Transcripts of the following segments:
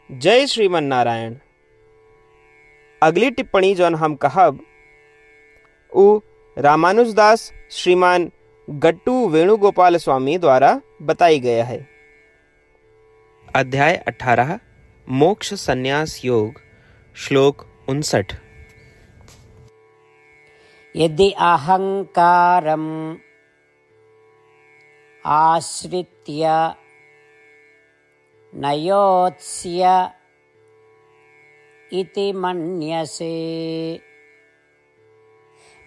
जय श्रीमन नारायण। अगली टिप्पणी जौन हम कहब उ रामानुजदास श्रीमान गट्टू वेणुगोपाल स्वामी द्वारा बताई गया है। अध्याय 18 मोक्ष संन्यास योग श्लोक 59। यदि अहंकारम् आश्रित्य न योत्स्य इति मन्यसे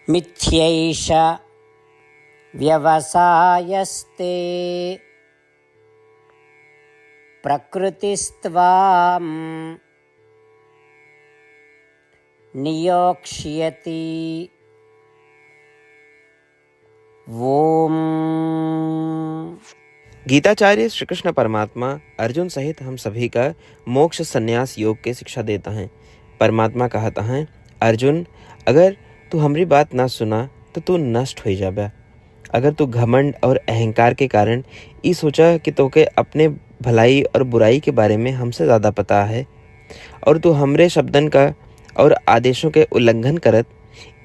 मिथ्यैष व्यवसायस्ते प्रकृतिस्त्वां नियोक्ष्यति। ओम। गीताचार्य श्री कृष्ण परमात्मा अर्जुन सहित हम सभी का मोक्ष संन्यास योग के शिक्षा देता है। परमात्मा कहता है, अर्जुन अगर तू हमारी बात ना सुना तो तू नष्ट हो जाबा। अगर तू घमंड और अहंकार के कारण ये सोचा कि तोके अपने भलाई और बुराई के बारे में हमसे ज़्यादा पता है और तू हमरे शब्दन का और आदेशों के उल्लंघन करत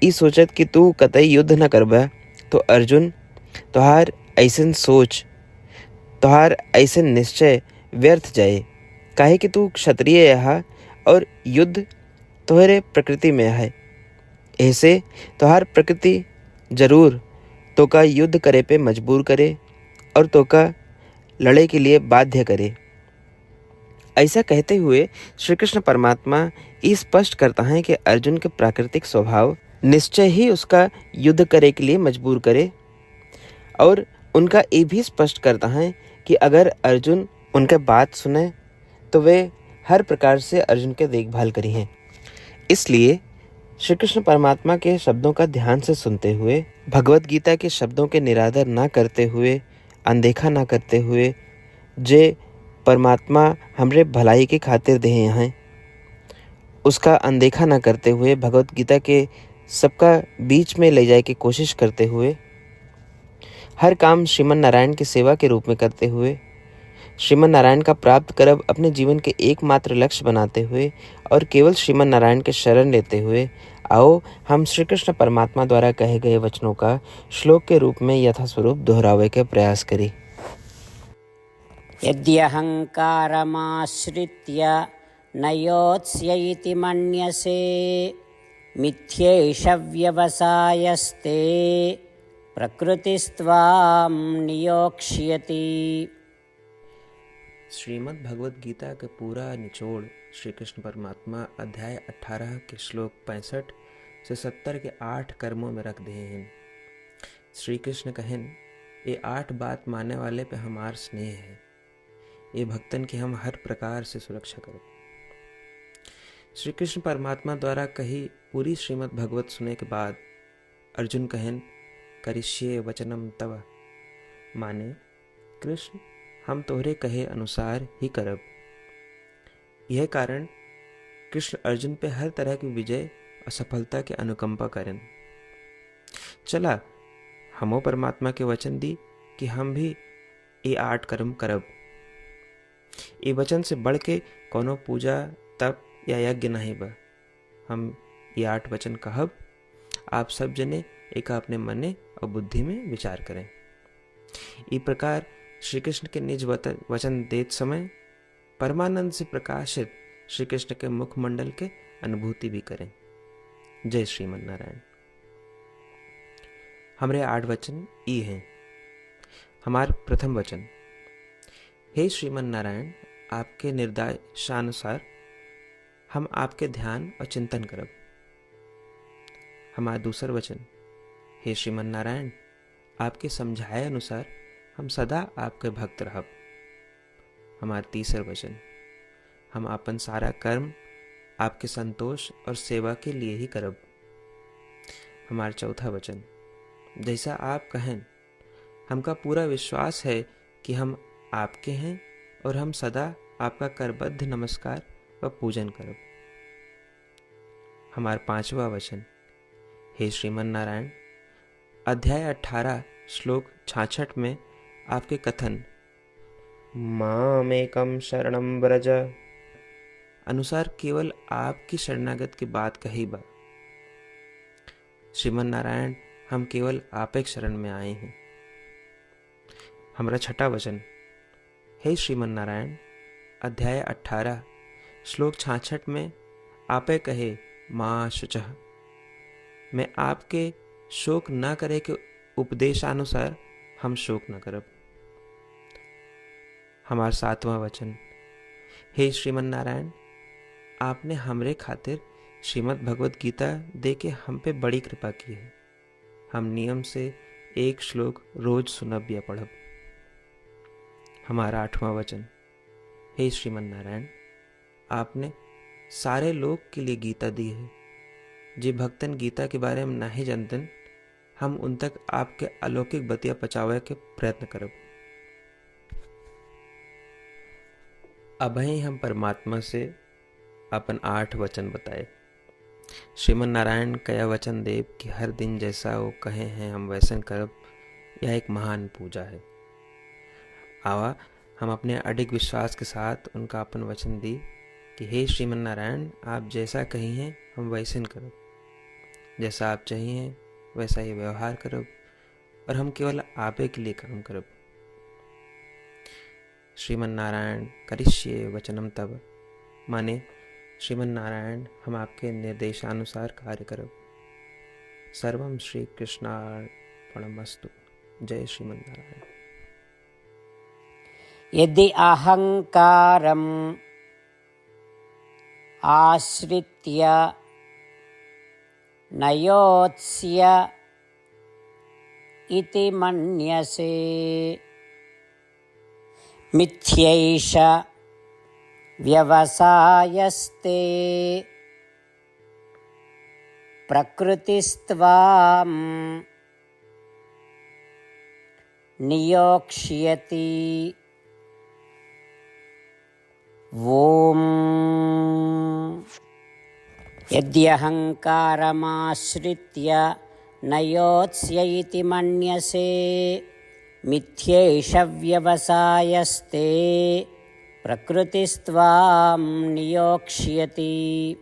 ये सोचत कि तू कतई युद्ध न करबा, तो अर्जुन तोहार ऐसन सोच, तोहार ऐसे निश्चय व्यर्थ जाए। काहे कि तू क्षत्रिय है और युद्ध तोहरे प्रकृति में है। ऐसे तोहार प्रकृति जरूर तोका युद्ध करे पे मजबूर करे और तोका लड़े के लिए बाध्य करे। ऐसा कहते हुए श्री कृष्ण परमात्मा ये स्पष्ट करता है कि अर्जुन के प्राकृतिक स्वभाव निश्चय ही उसका युद्ध करे के लिए मजबूर करे, और उनका ये भी स्पष्ट करता है कि अगर अर्जुन उनके बात सुने तो वे हर प्रकार से अर्जुन के देखभाल करी हैं। इसलिए श्री कृष्ण परमात्मा के शब्दों का ध्यान से सुनते हुए, भगवत गीता के शब्दों के निरादर ना करते हुए, अनदेखा ना करते हुए, जे परमात्मा हमरे भलाई के खातिर दे हैं, उसका अनदेखा ना करते हुए, भगवत गीता के सबका बीच में ले जाए की कोशिश करते हुए, हर काम श्रीमन नारायण की सेवा के रूप में करते हुए, श्रीमन नारायण का प्राप्त करब अपने जीवन के एकमात्र लक्ष्य बनाते हुए और केवल श्रीमन नारायण के शरण लेते हुए, आओ हम श्री कृष्ण परमात्मा द्वारा कहे गए वचनों का श्लोक के रूप में यथास्वरूप दोहरावे के प्रयास करें। यद्यहंकारमाश्रित्य न योत्स्य इति मन्यसे मिथ्यैष व्यवसायस्ते प्रकृतिस्त्वां नियोक्ष्यति। श्रीमद् भगवत गीता का पूरा निचोड़ श्री कृष्ण परमात्मा अध्याय 18 के श्लोक 65 से 70 के 8 कर्मों में रख दिए हैं। श्री कृष्ण कहन, ये 8 बात मानने वाले पे हमार स्नेह है, ये भक्तन की हम हर प्रकार से सुरक्षा करो। श्री कृष्ण परमात्मा द्वारा कही पूरी श्रीमद् भगवत सुने के बाद अर्जुन कहन, करिष्ये वचनम तव, माने कृष्ण हम तोहरे कहे अनुसार ही करब। यह कारण कृष्ण अर्जुन पे हर तरह की विजय और सफलता के अनुकंपा करें। चला हमो परमात्मा के वचन दी कि हम भी ये 8 कर्म करब। ये वचन से बढ़ के कोनो पूजा तप या यज्ञ नहीं बा। हम ये 8 वचन कहब, आप सब जने एक अपने मने और बुद्धि में विचार करें। इस प्रकार श्री कृष्ण के निज वचन देत समय परमानंद से प्रकाशित श्री कृष्ण के मुखमंडल के अनुभूति भी करें। जय श्रीमन नारायण। हमारे 8 वचन ई हैं। हमार प्रथम वचन, हे श्रीमन नारायण, आपके निर्देशानुसार हम आपके ध्यान और चिंतन करब। हमारा दूसर वचन, हे श्रीमन नारायण, आपके समझाए अनुसार हम सदा आपके भक्त रहब। हमारा तीसर वचन, हम अपन सारा कर्म आपके संतोष और सेवा के लिए ही करब। हमारा चौथा वचन, जैसा आप कहें हमका पूरा विश्वास है कि हम आपके हैं और हम सदा आपका करबद्ध नमस्कार व पूजन करब। हमारा पांचवा वचन, हे श्रीमन नारायण, अध्याय 18 श्लोक 66 में आपके कथन मामेकं शरणं व्रज अनुसार केवल आपकी शरणागत की बात कही बा। श्रीमन नारायण, हम केवल आप एक शरण में आए हैं। हमारा छठा वचन। हे श्रीमन नारायण, अध्याय 18 श्लोक 66 में आपे कहे माँ शुचः, मैं आपके शोक न करे के उपदेशानुसार हम शोक न करब। हमारा 7वां वचन। हे श्रीमन नारायण, आपने हमरे खातिर श्रीमद् भगवत गीता दे के हम पे बड़ी कृपा की है। हम नियम से एक श्लोक रोज सुनब या पढ़ब। हमारा 8वां वचन। हे श्रीमन नारायण, आपने सारे लोग के लिए गीता दी है। जे भक्तन गीता के बारे में नहीं जानतन, हम उन तक आपके अलौकिक बतिया पहुंचावे के प्रयत्न करब। अभी हम परमात्मा से अपन 8 वचन बताए। श्रीमन नारायण कया वचन देव कि हर दिन जैसा वो कहे हैं हम वैसन करब, यह एक महान पूजा है। आवा हम अपने अडिग विश्वास के साथ उनका अपन वचन दी कि हे श्रीमन नारायण, आप जैसा कही हैं हम वैसन करब, जैसा आप चाहिए वैसा ही व्यवहार करब, और हम केवल आपे के लिए काम करब। श्रीमन नारायण करिष्ये वचनम तब, माने श्रीमन नारायण हम आपके निर्देशानुसार कार्य करब। सर्वम श्री कृष्णार्पणमस्तु। जय श्रीमन नारायण। यदि अहंकारम् आश्रित्य न योत्स्य इति मन्यसे, मिथ्यैष व्यवसायस्ते प्रकृतिस्त्वां नियोक्ष्यति। ओम यद्यहंकारमाश्रित्य न योत्स्य इति मन्यसे, मिथ्यैष व्यवसायस्ते प्रकृतिस्त्वां नियोक्ष्यति।